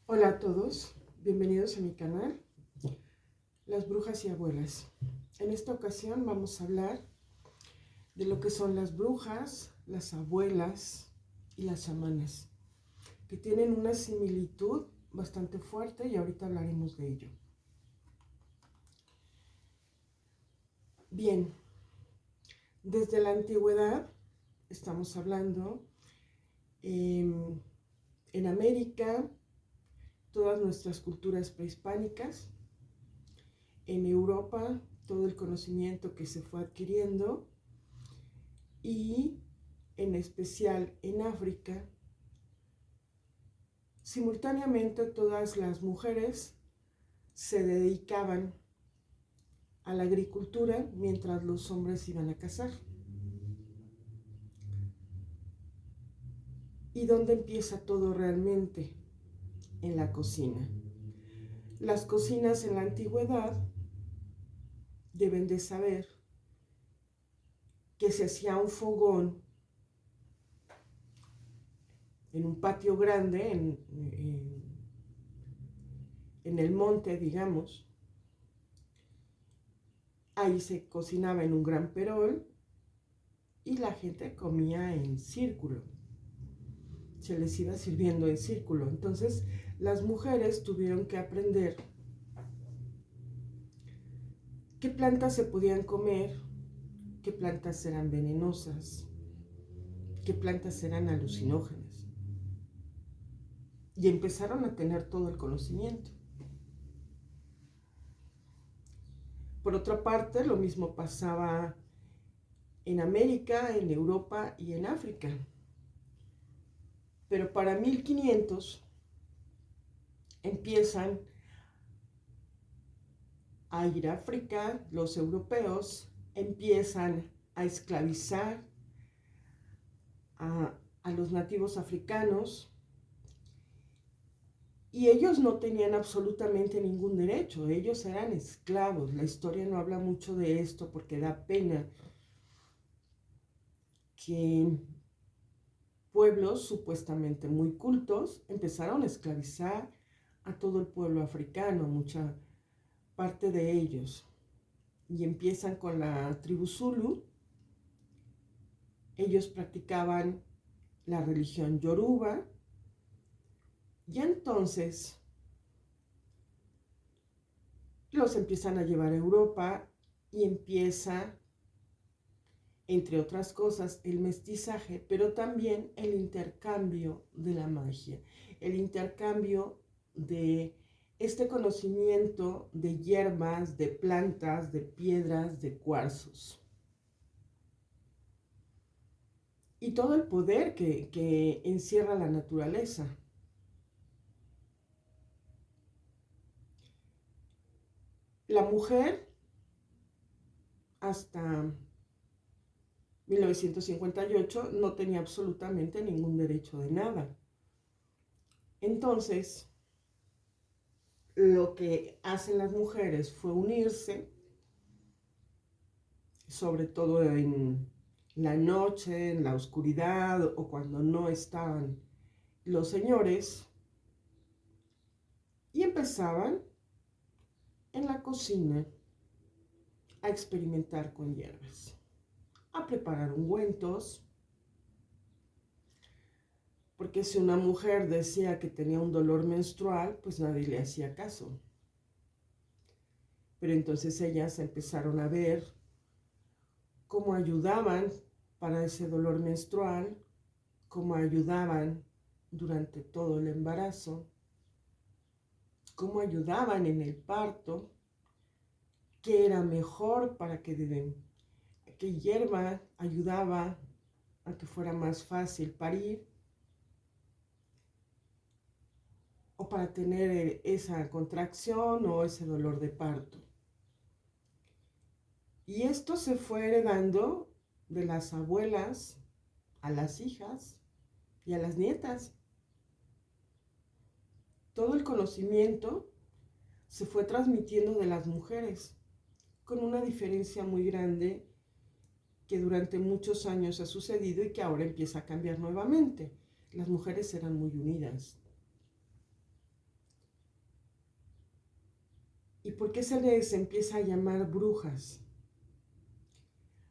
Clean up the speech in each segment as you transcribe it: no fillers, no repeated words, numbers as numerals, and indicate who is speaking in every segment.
Speaker 1: Hola a todos, bienvenidos a mi canal, Las Brujas y Abuelas. En esta ocasión vamos a hablar de lo que son las brujas, las abuelas y las chamanas, que tienen una similitud bastante fuerte y ahorita hablaremos de ello. Bien, desde la antigüedad estamos hablando en América, todas nuestras culturas prehispánicas, en Europa, todo el conocimiento que se fue adquiriendo y en especial en África. Simultáneamente todas las mujeres se dedicaban a la agricultura mientras los hombres iban a cazar. ¿Y dónde empieza todo realmente? En la cocina. Las cocinas en la antigüedad deben de saber que se hacía un fogón en un patio grande, en el monte, digamos. Ahí se cocinaba en un gran perol y la gente comía en círculo. Se les iba sirviendo en círculo. Entonces, las mujeres tuvieron que aprender qué plantas se podían comer, qué plantas eran venenosas, qué plantas eran alucinógenas. Y empezaron a tener todo el conocimiento. Por otra parte, lo mismo pasaba en América, en Europa y en África. Pero para 1500 empiezan a ir a África, los europeos empiezan a esclavizar a los nativos africanos y ellos no tenían absolutamente ningún derecho, ellos eran esclavos. La historia no habla mucho de esto porque da pena que pueblos supuestamente muy cultos empezaron a esclavizar a todo el pueblo africano, a mucha parte de ellos. Y empiezan con la tribu Zulu. Ellos practicaban la religión Yoruba. Y entonces los empiezan a llevar a Europa y empieza, entre otras cosas, el mestizaje, pero también el intercambio de la magia, el intercambio de este conocimiento de hierbas, de plantas, de piedras, de cuarzos. Y todo el poder que encierra la naturaleza. La mujer, hasta 1958, no tenía absolutamente ningún derecho de nada. Entonces, lo que hacen las mujeres fue unirse, sobre todo en la noche, en la oscuridad o cuando no estaban los señores, y empezaban en la cocina a experimentar con hierbas, a preparar ungüentos, porque si una mujer decía que tenía un dolor menstrual, pues nadie le hacía caso. Pero entonces ellas empezaron a ver cómo ayudaban para ese dolor menstrual, cómo ayudaban durante todo el embarazo, cómo ayudaban en el parto, qué era mejor para qué hierba ayudaba a que fuera más fácil parir o para tener esa contracción o ese dolor de parto. Y esto se fue heredando de las abuelas a las hijas y a las nietas. Todo el conocimiento se fue transmitiendo de las mujeres, con una diferencia muy grande que durante muchos años ha sucedido y que ahora empieza a cambiar nuevamente. Las mujeres eran muy unidas. ¿Y por qué se les empieza a llamar brujas?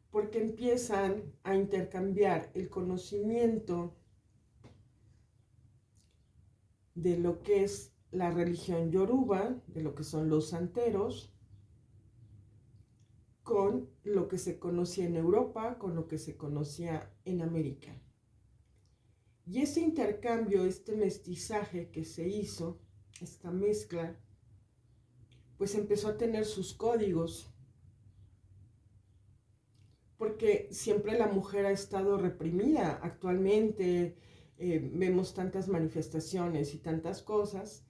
Speaker 1: Porque empiezan a intercambiar el conocimiento de lo que es la religión yoruba, de lo que son los santeros, con lo que se conocía en Europa, con lo que se conocía en América. Y ese intercambio, este mestizaje que se hizo, esta mezcla, pues empezó a tener sus códigos, porque siempre la mujer ha estado reprimida. Actualmente vemos tantas manifestaciones y tantas cosas,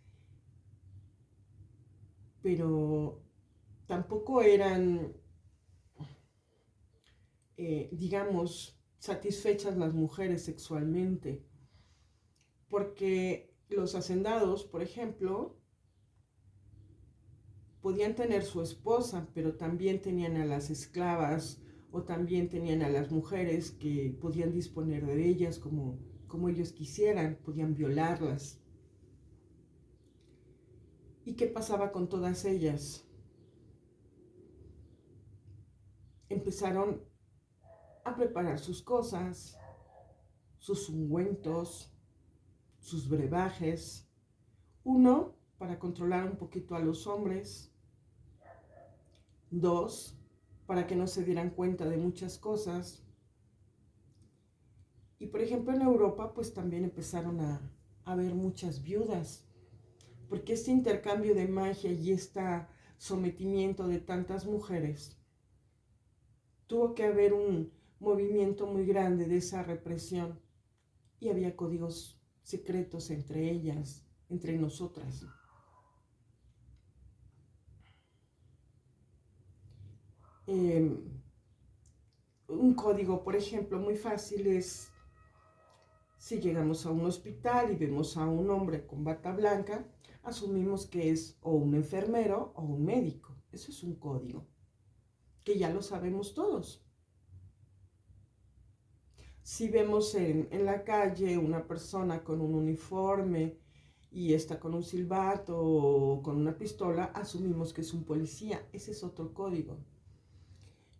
Speaker 1: pero tampoco eran, digamos, satisfechas las mujeres sexualmente, porque los hacendados, por ejemplo, podían tener su esposa, pero también tenían a las esclavas o también tenían a las mujeres que podían disponer de ellas como ellos quisieran, podían violarlas. ¿Y qué pasaba con todas ellas? Empezaron a preparar sus cosas, sus ungüentos, sus brebajes. Uno, para controlar un poquito a los hombres. Dos, para que no se dieran cuenta de muchas cosas. Y por ejemplo en Europa pues también empezaron a haber muchas viudas, porque este intercambio de magia y este sometimiento de tantas mujeres, tuvo que haber un movimiento muy grande de esa represión y había códigos secretos entre ellas, entre nosotras. Un código, por ejemplo, muy fácil es si llegamos a un hospital y vemos a un hombre con bata blanca, asumimos que es o un enfermero o un médico. Eso es un código, que ya lo sabemos todos. Si vemos en la calle una persona con un uniforme y está con un silbato o con una pistola, asumimos que es un policía. Ese es otro código.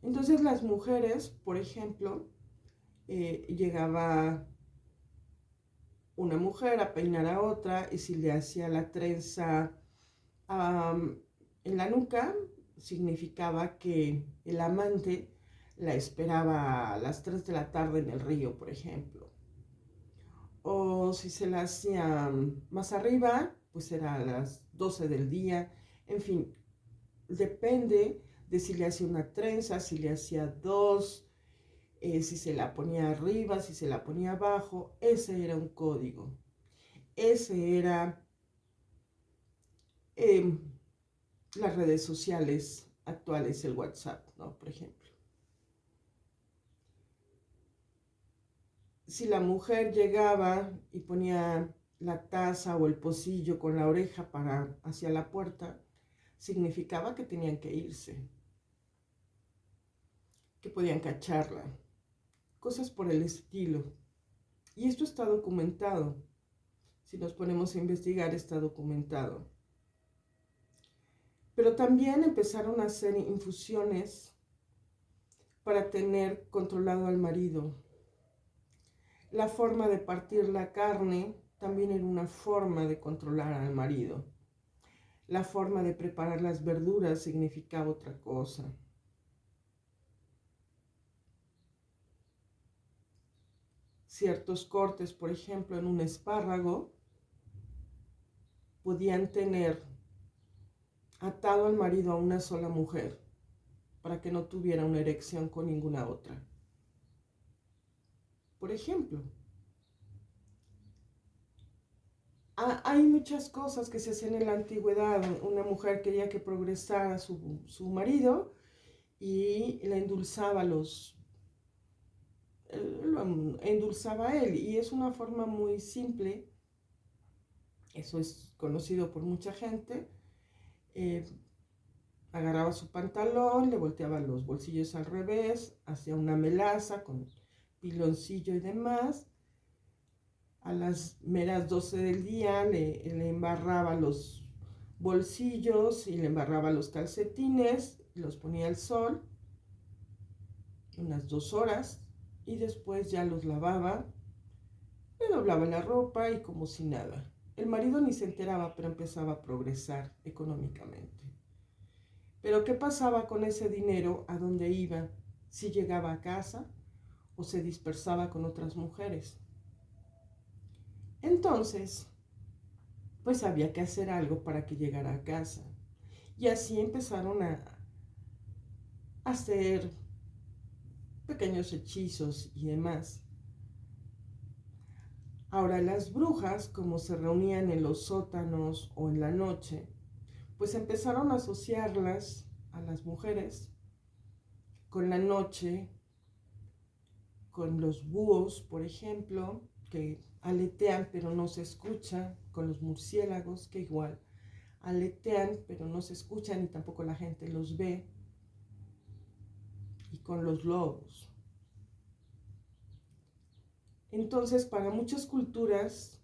Speaker 1: Entonces las mujeres, por ejemplo, llegaba una mujer a peinar a otra y si le hacía la trenza en la nuca, significaba que el amante la esperaba a las 3 de la tarde en el río, por ejemplo. O si se la hacía más arriba, pues era a las 12 del día. En fin, depende de si le hacía una trenza, si le hacía dos, si se la ponía arriba, si se la ponía abajo. Ese era un código. Ese era eh, las redes sociales actuales, el WhatsApp, ¿no? Por ejemplo. Si la mujer llegaba y ponía la taza o el pocillo con la oreja para hacia la puerta, significaba que tenían que irse, que podían cacharla, cosas por el estilo. Y esto está documentado. Si nos ponemos a investigar, está documentado. Pero también empezaron a hacer infusiones para tener controlado al marido. La forma de partir la carne también era una forma de controlar al marido. La forma de preparar las verduras significaba otra cosa. Ciertos cortes, por ejemplo, en un espárrago, podían tener atado al marido a una sola mujer para que no tuviera una erección con ninguna otra. Por ejemplo, hay muchas cosas que se hacían en la antigüedad. Una mujer quería que progresara su marido y le endulzaba lo endulzaba a él. Y es una forma muy simple, eso es conocido por mucha gente. Agarraba su pantalón, le volteaba los bolsillos al revés, hacía una melaza con piloncillo y demás. A las meras 12 del día le embarraba bolsillos y le embarraba los calcetines, los ponía al sol unas 2 horas y después ya los lavaba, le doblaba la ropa y como si nada. El marido ni se enteraba, pero empezaba a progresar económicamente. Pero ¿qué pasaba con ese dinero? ¿A dónde iba? ¿Si llegaba a casa o se dispersaba con otras mujeres? Entonces, pues había que hacer algo para que llegara a casa. Y así empezaron a hacer pequeños hechizos y demás. Ahora las brujas, como se reunían en los sótanos o en la noche, pues empezaron a asociarlas a las mujeres con la noche, con los búhos, por ejemplo, que aletean pero no se escuchan, con los murciélagos, que igual aletean pero no se escuchan y tampoco la gente los ve, y con los lobos. Entonces, para muchas culturas,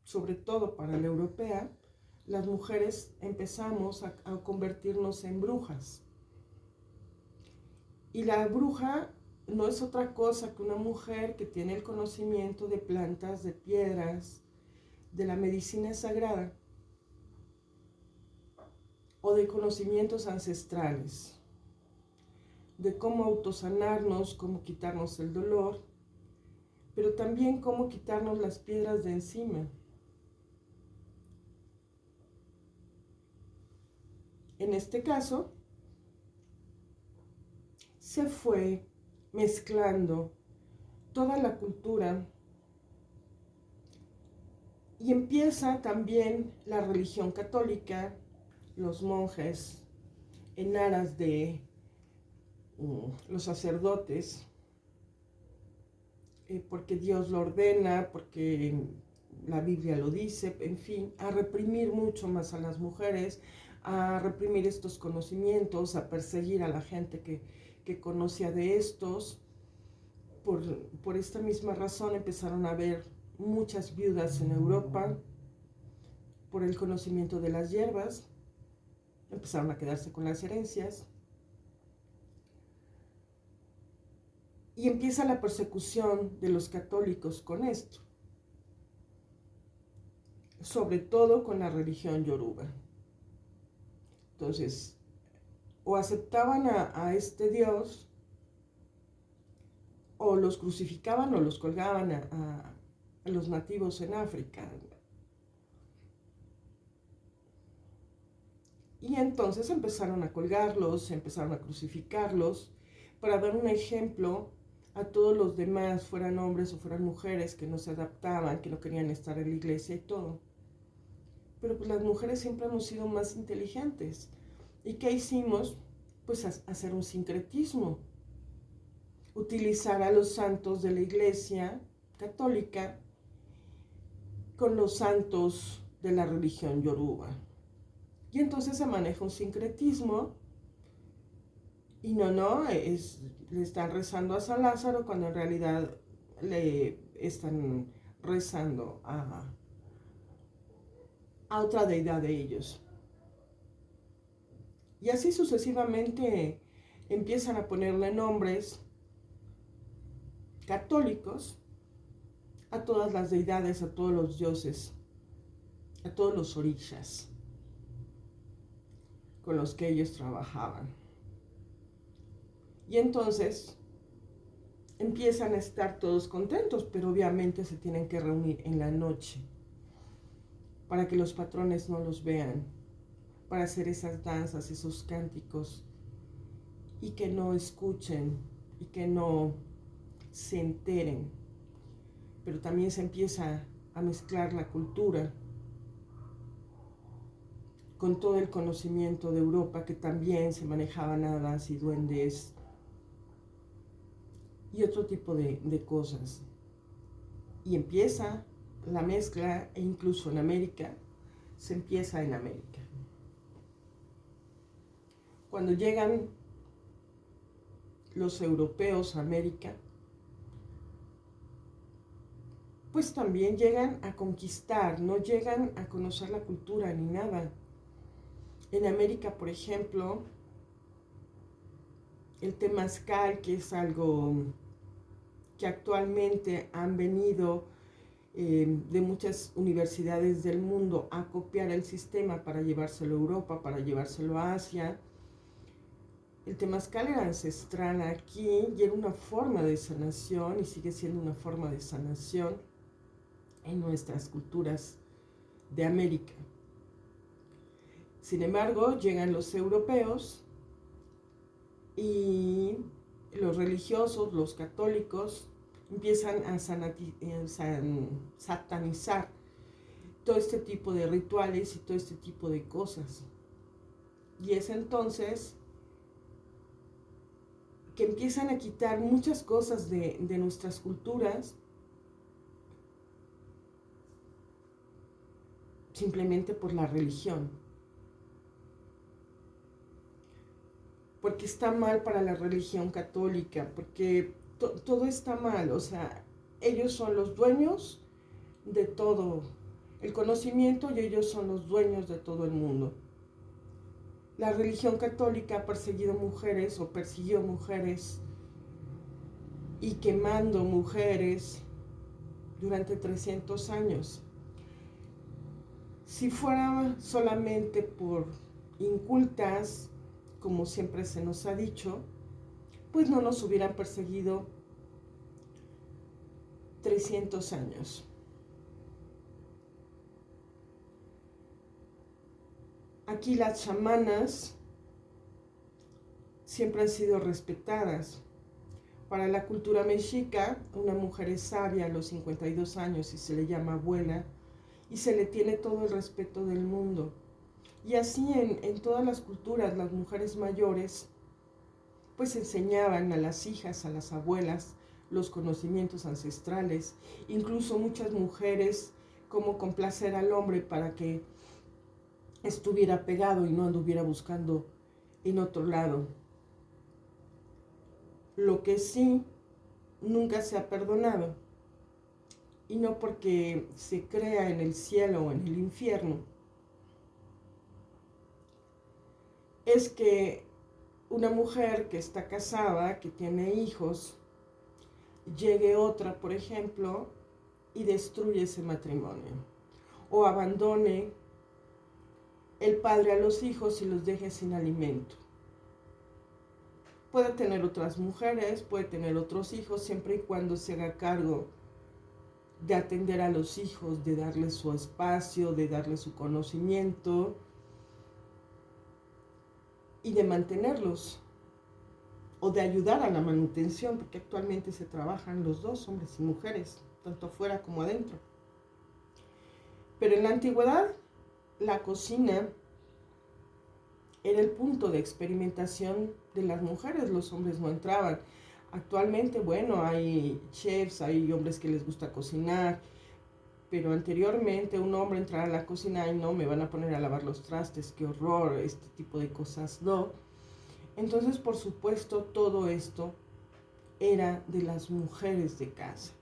Speaker 1: sobre todo para la europea, las mujeres empezamos a convertirnos en brujas. Y la bruja no es otra cosa que una mujer que tiene el conocimiento de plantas, de piedras, de la medicina sagrada o de conocimientos ancestrales, de cómo autosanarnos, cómo quitarnos el dolor, pero también cómo quitarnos las piedras de encima. En este caso, se fue mezclando toda la cultura y empieza también la religión católica, los monjes, en aras de los sacerdotes, porque Dios lo ordena, porque la Biblia lo dice, en fin, a reprimir mucho más a las mujeres, a reprimir estos conocimientos, a perseguir a la gente que conocía de estos. Por esta misma razón empezaron a haber muchas viudas en Europa por el conocimiento de las hierbas, empezaron a quedarse con las herencias y empieza la persecución de los católicos con esto, sobre todo con la religión yoruba. Entonces, o aceptaban a este Dios, o los crucificaban o los colgaban a los nativos en África. Y entonces empezaron a colgarlos, empezaron a crucificarlos, para dar un ejemplo a todos los demás, fueran hombres o fueran mujeres, que no se adaptaban, que no querían estar en la iglesia y todo. Pero pues las mujeres siempre hemos sido más inteligentes. ¿Y qué hicimos? Pues hacer un sincretismo. Utilizar a los santos de la iglesia católica con los santos de la religión yoruba. Y entonces se maneja un sincretismo y le están rezando a San Lázaro cuando en realidad le están rezando a otra deidad de ellos. Y así sucesivamente empiezan a ponerle nombres católicos a todas las deidades, a todos los dioses, a todos los orishas con los que ellos trabajaban. Y entonces empiezan a estar todos contentos, pero obviamente se tienen que reunir en la noche para que los patrones no los vean, para hacer esas danzas, esos cánticos, y que no escuchen y que no se enteren. Pero también se empieza a mezclar la cultura con todo el conocimiento de Europa, que también se manejaban hadas y duendes y otro tipo de cosas. Y empieza la mezcla, e incluso en América, se empieza en América. Cuando llegan los europeos a América, pues también llegan a conquistar, no llegan a conocer la cultura ni nada. En América, por ejemplo, el temazcal, que es algo que actualmente han venido de muchas universidades del mundo a copiar el sistema para llevárselo a Europa, para llevárselo a Asia. El temazcal era ancestral aquí y era una forma de sanación y sigue siendo una forma de sanación en nuestras culturas de América. Sin embargo, llegan los europeos y los religiosos, los católicos, empiezan a satanizar todo este tipo de rituales y todo este tipo de cosas. Y es entonces que empiezan a quitar muchas cosas de nuestras culturas simplemente por la religión. Porque está mal para la religión católica, porque todo está mal, o sea, ellos son los dueños de todo el conocimiento y ellos son los dueños de todo el mundo. La religión católica ha perseguido mujeres o persiguió mujeres y quemando mujeres durante 300 años. Si fuera solamente por incultas, como siempre se nos ha dicho, pues no nos hubieran perseguido 300 años. Aquí las chamanas siempre han sido respetadas. Para la cultura mexica, una mujer es sabia a los 52 años y se le llama abuela y se le tiene todo el respeto del mundo. Y así en todas las culturas, las mujeres mayores pues enseñaban a las hijas, a las abuelas, los conocimientos ancestrales, incluso muchas mujeres cómo complacer al hombre para que estuviera pegado y no anduviera buscando en otro lado. Lo que sí nunca se ha perdonado, y no porque se crea en el cielo o en el infierno, es que una mujer que está casada, que tiene hijos, llegue otra, por ejemplo, y destruye ese matrimonio, o abandone el padre a los hijos y los deje sin alimento. Puede tener otras mujeres, puede tener otros hijos, siempre y cuando se haga cargo de atender a los hijos, de darles su espacio, de darles su conocimiento y de mantenerlos o de ayudar a la manutención, porque actualmente se trabajan los dos, hombres y mujeres, tanto afuera como adentro. Pero en la antigüedad, la cocina era el punto de experimentación de las mujeres, los hombres no entraban. Actualmente, bueno, hay chefs, hay hombres que les gusta cocinar, pero anteriormente un hombre entraba a la cocina y no, me van a poner a lavar los trastes, qué horror, este tipo de cosas no. Entonces, por supuesto, todo esto era de las mujeres de casa.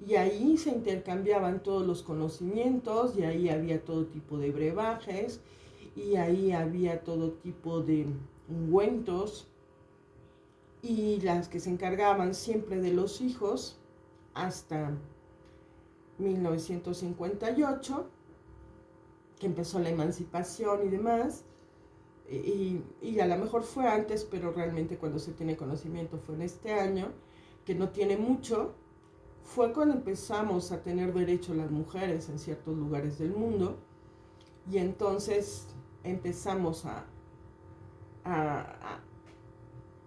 Speaker 1: Y ahí se intercambiaban todos los conocimientos, y ahí había todo tipo de brebajes, y ahí había todo tipo de ungüentos, y las que se encargaban siempre de los hijos hasta 1958, que empezó la emancipación y demás, y a lo mejor fue antes, pero realmente cuando se tiene conocimiento fue en este año, que no tiene mucho, fue cuando empezamos a tener derecho las mujeres en ciertos lugares del mundo, y entonces empezamos a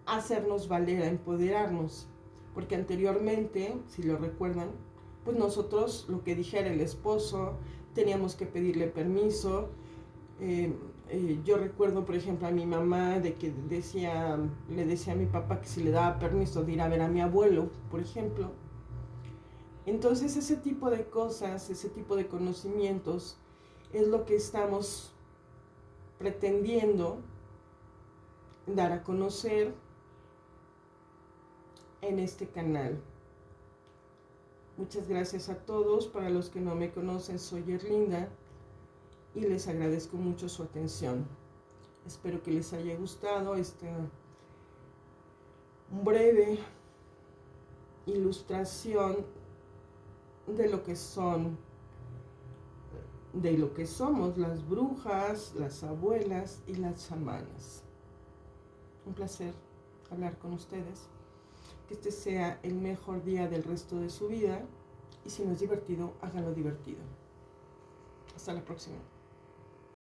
Speaker 1: hacernos valer, a empoderarnos, porque anteriormente, si lo recuerdan, pues nosotros, lo que dijera el esposo, teníamos que pedirle permiso. Yo recuerdo, por ejemplo, a mi mamá de que le decía a mi papá que si le daba permiso de ir a ver a mi abuelo, por ejemplo. Entonces ese tipo de cosas, ese tipo de conocimientos es lo que estamos pretendiendo dar a conocer en este canal. Muchas gracias a todos. Para los que no me conocen, soy Erlinda y les agradezco mucho su atención. Espero que les haya gustado esta breve ilustración de lo que son, de lo que somos las brujas, las abuelas y las chamanas. Un placer hablar con ustedes. Que este sea el mejor día del resto de su vida. Y si no es divertido, háganlo divertido. Hasta la próxima.